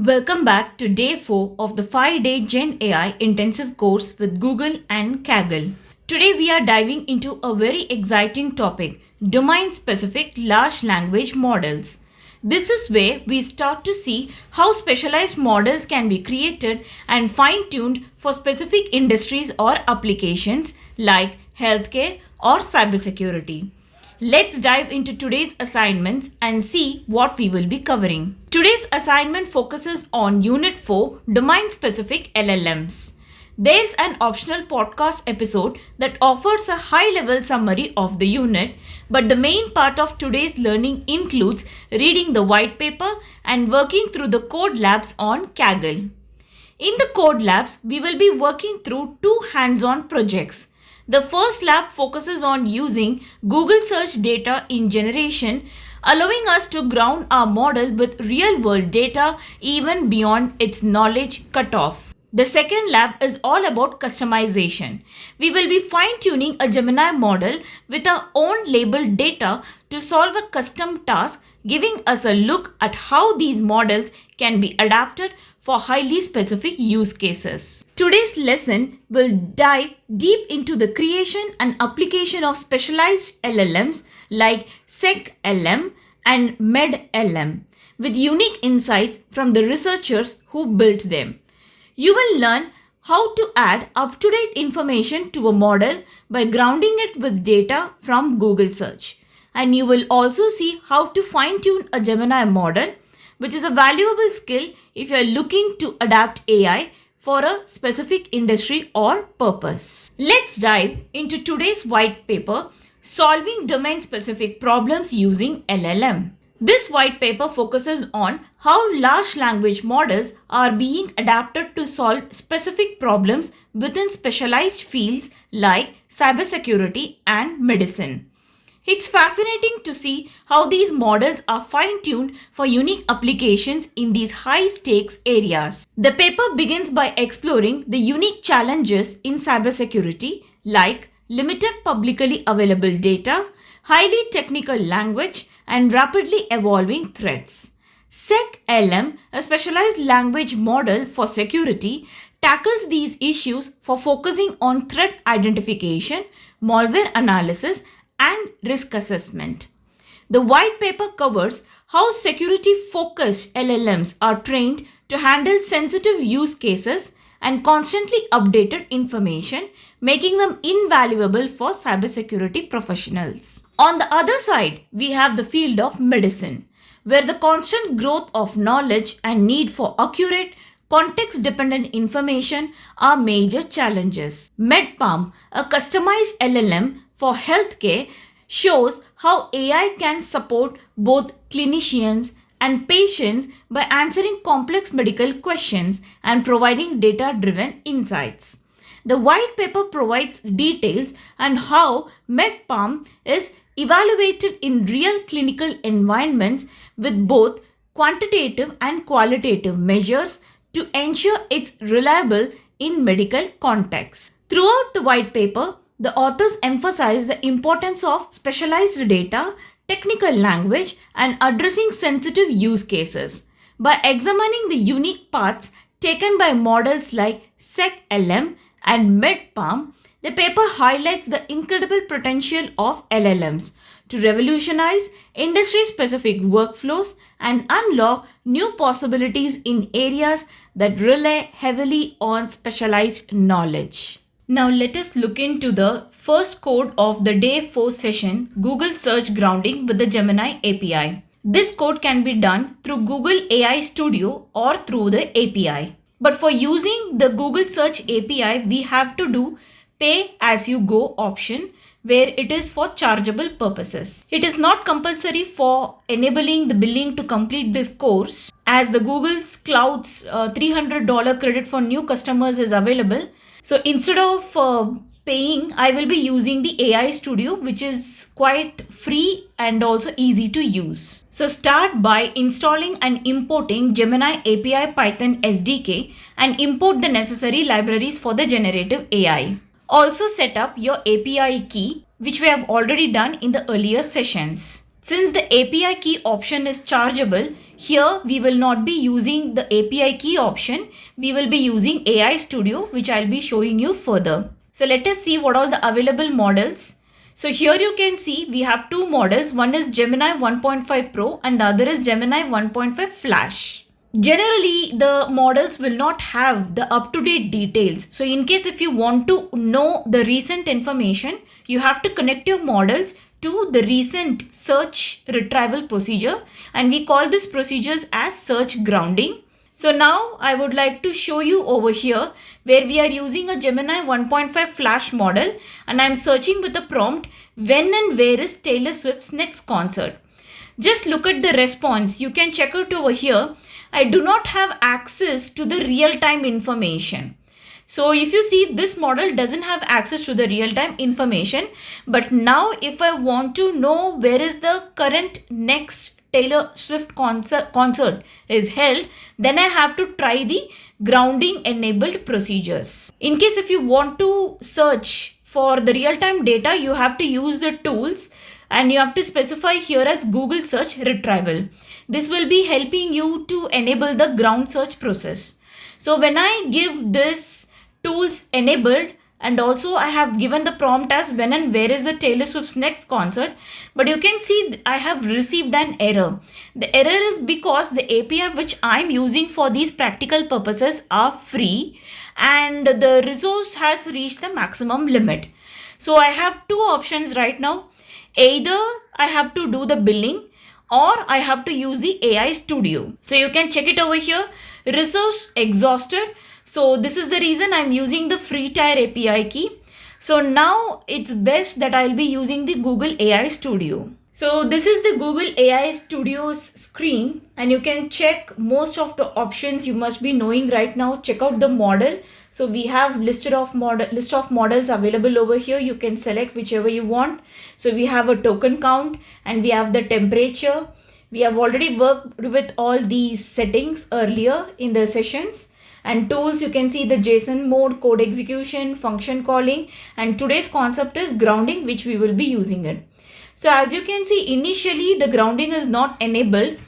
Welcome back to day 4 of the 5-day Gen AI intensive course with Google and Kaggle. Today we are diving into a very exciting topic, domain-specific large language models. This is where we start to see how specialized models can be created and fine-tuned for specific industries or applications like healthcare or cybersecurity. Let's dive into today's assignments and see what we will be covering. Today's assignment focuses on Unit 4, Domain-Specific LLMs. There's an optional podcast episode that offers a high-level summary of the unit, but the main part of today's learning includes reading the white paper and working through the code labs on Kaggle. In the code labs, we will be working through 2 hands-on projects. The first lab focuses on using Google search data in generation, allowing us to ground our model with real-world data even beyond its knowledge cutoff. The second lab is all about customization. We will be fine-tuning a Gemini model with our own labeled data to solve a custom task, giving us a look at how these models can be adapted for highly specific use cases. Today's lesson will dive deep into the creation and application of specialized LLMs like SecLM and Med-PaLM with unique insights from the researchers who built them. You will learn how to add up-to-date information to a model by grounding it with data from Google search. And you will also see how to fine-tune a Gemini model, which is a valuable skill if you are looking to adapt AI for a specific industry or purpose. Let's dive into today's white paper, Solving Domain-Specific Problems Using LLM. This white paper focuses on how large language models are being adapted to solve specific problems within specialized fields like cybersecurity and medicine. It's fascinating to see how these models are fine-tuned for unique applications in these high-stakes areas. The paper begins by exploring the unique challenges in cybersecurity like limited publicly available data, highly technical language, and rapidly evolving threats. SecLM, a specialized language model for security, tackles these issues for focusing on threat identification, malware analysis, and risk assessment. The white paper covers how security-focused LLMs are trained to handle sensitive use cases and constantly updated information, making them invaluable for cybersecurity professionals. On the other side, we have the field of medicine, where the constant growth of knowledge and need for accurate, context-dependent information are major challenges. Med-PaLM, a customized LLM for healthcare, shows how AI can support both clinicians and patients by answering complex medical questions and providing data-driven insights. The white paper provides details on how Med-PaLM is evaluated in real clinical environments with both quantitative and qualitative measures to ensure it's reliable in medical contexts. Throughout the white paper, the authors emphasize the importance of specialized data, technical language, and addressing sensitive use cases. By examining the unique paths taken by models like SecLM and Med-PaLM, the paper highlights the incredible potential of LLMs to revolutionize industry-specific workflows and unlock new possibilities in areas that rely heavily on specialized knowledge. Now let us look into the first code of the day 4 session, Google Search Grounding with the Gemini API. This code can be done through Google AI Studio or through the API. But for using the Google Search API, we have to do pay as you go option, where it is for chargeable purposes. It is not compulsory for enabling the billing to complete this course, as the Google's Cloud's $300 credit for new customers is available. So instead of paying, I will be using the AI Studio, which is quite free and also easy to use. So start by installing and importing Gemini API Python SDK and import the necessary libraries for the generative AI. Also set up your API key, which we have already done in the earlier sessions. Since the API key option is chargeable, here we will not be using the API key option. We will be using AI Studio, which I'll be showing you further. So let us see what all the available models. So here you can see we have two models. One is Gemini 1.5 Pro and the other is Gemini 1.5 Flash. Generally, the models will not have the up-to-date details. So in case if you want to know the recent information, you have to connect your models to the recent search retrieval procedure, and we call this procedures as search grounding. So now I would like to show you over here where we are using a Gemini 1.5 Flash model and I'm searching with the prompt, when and where is Taylor Swift's next concert? Just look at the response. You can check it over here. I do not have access to the real-time information. So if you see, this model doesn't have access to the real-time information. But now if I want to know where is the current next Taylor Swift concert is held, then I have to try the grounding enabled procedures. In case if you want to search for the real-time data, you have to use the tools and you have to specify here as Google search retrieval. This will be helping you to enable the ground search process. So when I give this tools enabled, and also I have given the prompt as when and where is the Taylor Swift's next concert, but you can see I have received an error. The error is because the API which I'm using for these practical purposes are free and the resource has reached the maximum limit. So I have two options right now. Either I have to do the billing or I have to use the AI Studio. So you can check it over here. Resource exhausted. So this is the reason I'm using the free tier API key. So now it's best that I'll be using the Google AI Studio. So this is the Google AI Studio's screen and you can check most of the options you must be knowing right now. Check out the model. So we have list of models available over here. You can select whichever you want. So we have a token count and we have the temperature. We have already worked with all these settings earlier in the sessions. And tools, you can see the JSON mode, code execution, function calling, and today's concept is grounding, which we will be using it. So as you can see, initially the grounding is not enabled.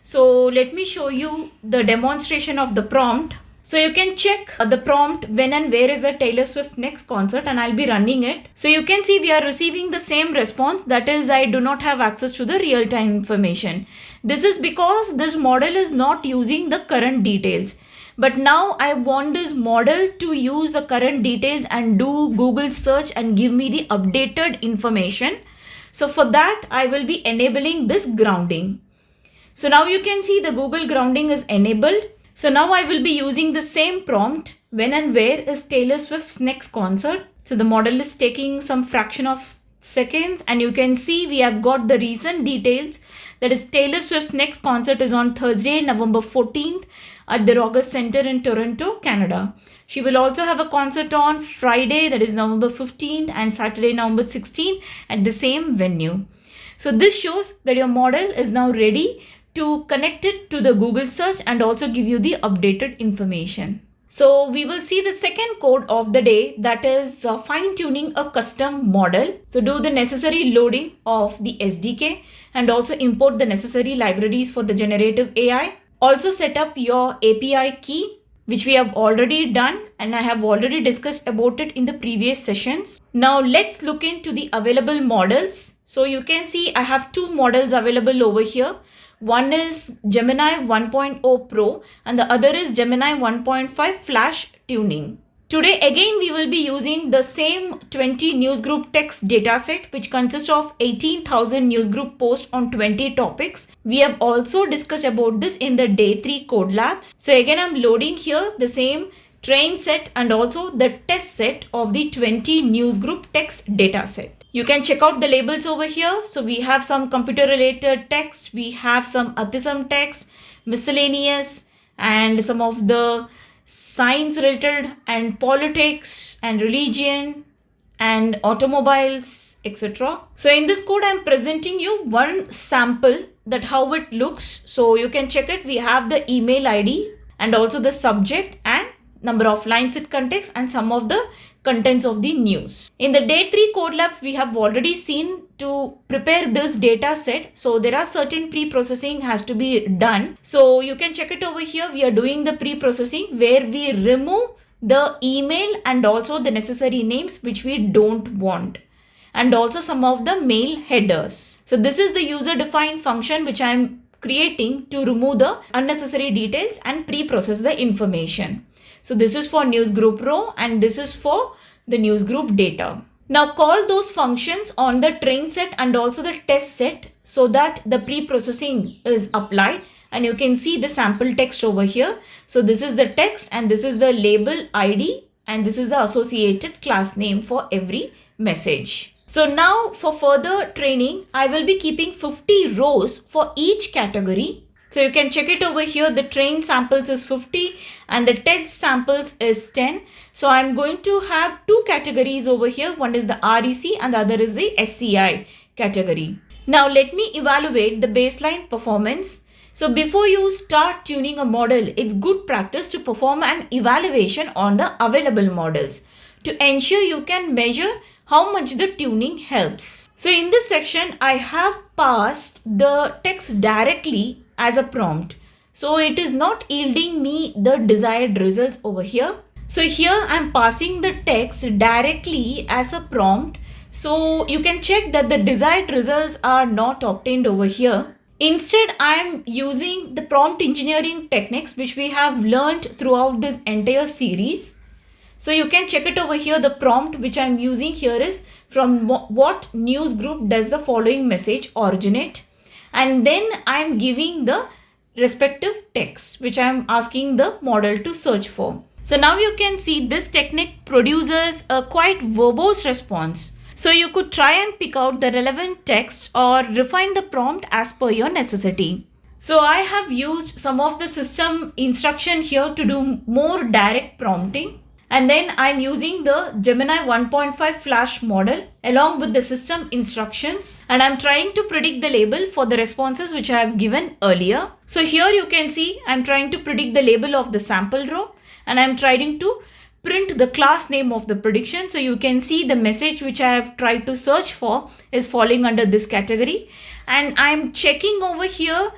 So let me show you the demonstration of the prompt. So you can check the prompt when and where is the Taylor Swift next concert and I'll be running it. So you can see we are receiving the same response, that is I do not have access to the real-time information. This is because this model is not using the current details. But now I want this model to use the current details and do Google search and give me the updated information. So for that, I will be enabling this grounding. So now you can see the Google grounding is enabled. So now I will be using the same prompt, when and where is Taylor Swift's next concert. So the model is taking some fraction of seconds and you can see we have got the recent details. That is Taylor Swift's next concert is on Thursday, November 14th at the Rogers Center in Toronto, Canada. She will also have a concert on Friday, that is November 15th and Saturday, November 16th at the same venue. So this shows that your model is now ready to connect it to the Google search and also give you the updated information. So we will see the second code of the day, that is fine-tuning a custom model. So do the necessary loading of the SDK and also import the necessary libraries for the generative AI. Also set up your API key, which we have already done and I have already discussed about it in the previous sessions. Now let's look into the available models. So you can see I have two models available over here. One is Gemini 1.0 Pro and the other is Gemini 1.5 Flash tuning. Today again we will be using the same 20 newsgroup text dataset which consists of 18,000 newsgroup posts on 20 topics. We have also discussed about this in the day 3 code labs. So again I'm loading here the same train set and also the test set of the 20 newsgroup text dataset. You can check out the labels over here. So we have some computer related text, we have some autism text, miscellaneous and some of the science related and politics and religion and automobiles, etc. So in this code, I'm presenting you one sample that how it looks. So you can check it. We have the email ID and also the subject and number of lines it contains, and some of the contents of the news. In the day 3 code labs, we have already seen to prepare this data set. So there are certain pre-processing has to be done. So you can check it over here. We are doing the pre-processing where we remove the email and also the necessary names which we don't want, and also some of the mail headers. So this is the user defined function which I am creating to remove the unnecessary details and pre-process the information. So this is for news group row and this is for the news group data. Now call those functions on the train set and also the test set so that the pre-processing is applied. And you can see the sample text over here. So this is the text and this is the label ID and this is the associated class name for every message. So now for further training, I will be keeping 50 rows for each category. So you can check it over here. The train samples is 50 and the test samples is 10. So I'm going to have two categories over here. One is the REC and the other is the SCI category. Now let me evaluate the baseline performance. So before you start tuning a model, it's good practice to perform an evaluation on the available models to ensure you can measure how much the tuning helps. So in this section, I have passed the text directly as a prompt. So it is not yielding me the desired results over here. So here I'm passing the text directly as a prompt. So you can check that the desired results are not obtained over here. Instead, I am using the prompt engineering techniques which we have learned throughout this entire series. So you can check it over here. The prompt which I am using here is from what news group does the following message originate? And then I am giving the respective text which I am asking the model to search for. So now you can see this technique produces a quite verbose response. So you could try and pick out the relevant text or refine the prompt as per your necessity. So I have used some of the system instruction here to do more direct prompting. And then I'm using the Gemini 1.5 Flash model along with the system instructions. And I'm trying to predict the label for the responses which I have given earlier. So here you can see I'm trying to predict the label of the sample row. And I'm trying to print the class name of the prediction. So you can see the message which I have tried to search for is falling under this category. And I'm checking over here,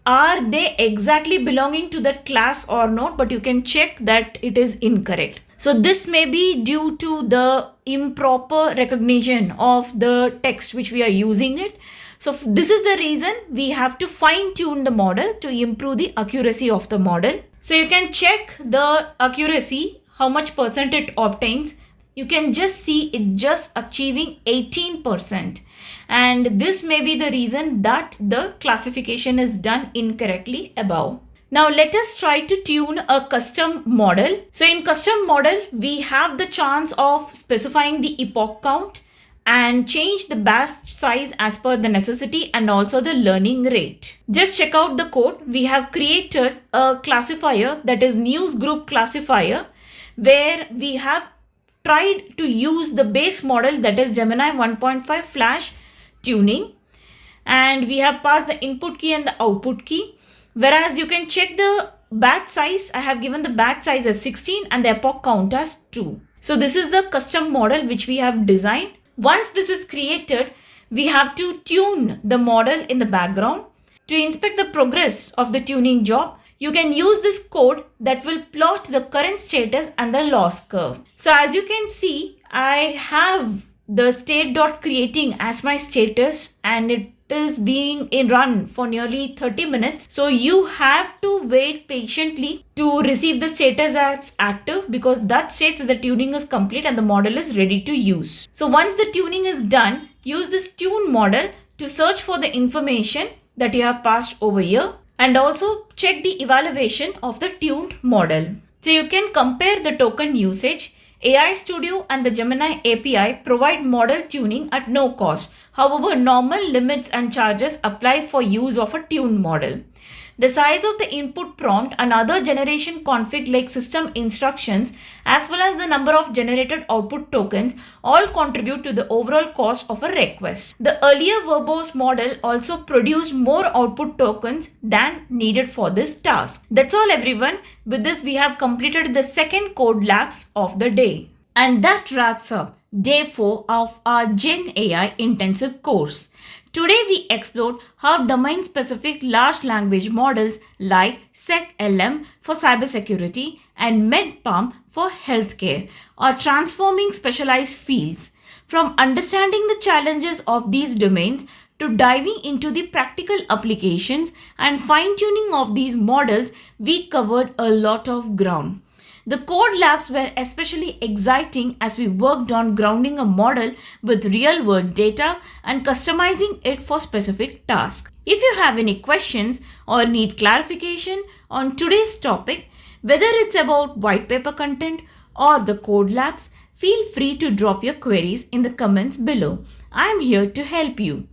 are they exactly belonging to that class or not? But you can check that it is incorrect. So this may be due to the improper recognition of the text which we are using it. So this is the reason we have to fine tune the model to improve the accuracy of the model. So you can check the accuracy, how much percent it obtains. You can just see it just achieving 18%. And this may be the reason that the classification is done incorrectly above. Now let us try to tune a custom model. So in custom model, we have the chance of specifying the epoch count and change the batch size as per the necessity and also the learning rate. Just check out the code. We have created a classifier, that is news group classifier, where we have tried to use the base model, that is Gemini 1.5 Flash tuning, and we have passed the input key and the output key. Whereas you can check the batch size, I have given the batch size as 16 and the epoch count as 2. So this is the custom model which we have designed. Once this is created, we have to tune the model in the background. To inspect the progress of the tuning job, you can use this code that will plot the current status and the loss curve. So as you can see, I have the state.creating as my status and it is being in run for nearly 30 minutes. So you have to wait patiently to receive the status as active, because that states that the tuning is complete and the model is ready to use. So once the tuning is done, use this tune model to search for the information that you have passed over here and also check the evaluation of the tuned model. So you can compare the token usage. AI Studio and the Gemini API provide model tuning at no cost. However, normal limits and charges apply for use of a tuned model. The size of the input prompt and other generation config like system instructions as well as the number of generated output tokens all contribute to the overall cost of a request. The earlier verbose model also produced more output tokens than needed for this task. That's all everyone. With this we have completed the second code labs of the day. And that wraps up day 4 of our Gen AI intensive course. Today we explored how domain-specific large language models like SecLM for cybersecurity and Med-PaLM for healthcare are transforming specialized fields. From understanding the challenges of these domains to diving into the practical applications and fine-tuning of these models, we covered a lot of ground. The code labs were especially exciting as we worked on grounding a model with real-world data and customizing it for specific tasks. If you have any questions or need clarification on today's topic, whether it's about white paper content or the code labs, feel free to drop your queries in the comments below. I am here to help you.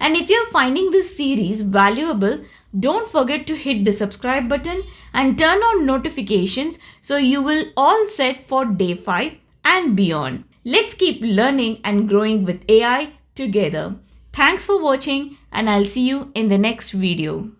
And if you're finding this series valuable, don't forget to hit the subscribe button and turn on notifications so you will all set for day 5 and beyond. Let's keep learning and growing with AI together. Thanks for watching and I'll see you in the next video.